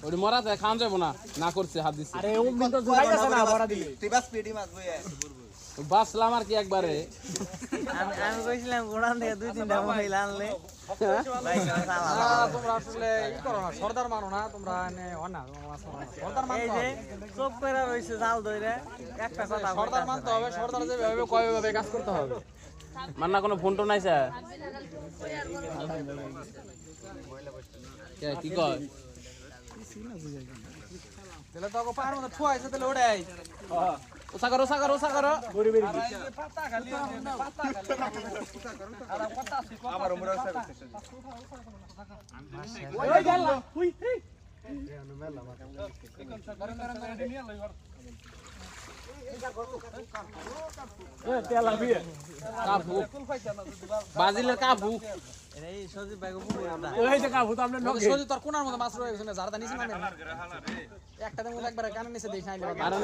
ওই মরা যায় খাওয়া যাবো না না করছে হাত দিচ্ছে আরে ও মিন তো জোড়াই আছে না বড়া দিলে তুই বাস পেটি মাছ বইয়া বাসলাম আর কি একবারে আমি কইছিলাম গোড়ান থেকে দুই তিনটা মোবাইল আনলে ভাই তোমরা আসলে ই করো না সর্দার মানো না তোমরা এনে হয় না সর্দার মান এই যে চোখ করে রইছে জাল ধরে একটা কথা সর্দার মানতে হবে সর্দার যেভাবে কয় ভাবে কাজ করতে হবে মান্না কোনো ফোন টোন নাই স্যার কি কয় তাহলে তো পাহাড়ের মধ্যে ঠুয়াইছে তাহলে ওড়াই ওসা করো ওসা করো ওসা করো গড়ি বেরি আবার উমরা করতে ওই গেল হুই তেল লাগবে কাফু বাজিলের কাফু এই সজীব ভাই পুকুর ওই যে কাফু তো আমরা নক সজি তোর কোনার মধ্যে মাছ রয়ে গেছে না জারদা নিছি মানে একটা দেন একবার কানে নিচে দেখাই দিবা কারণ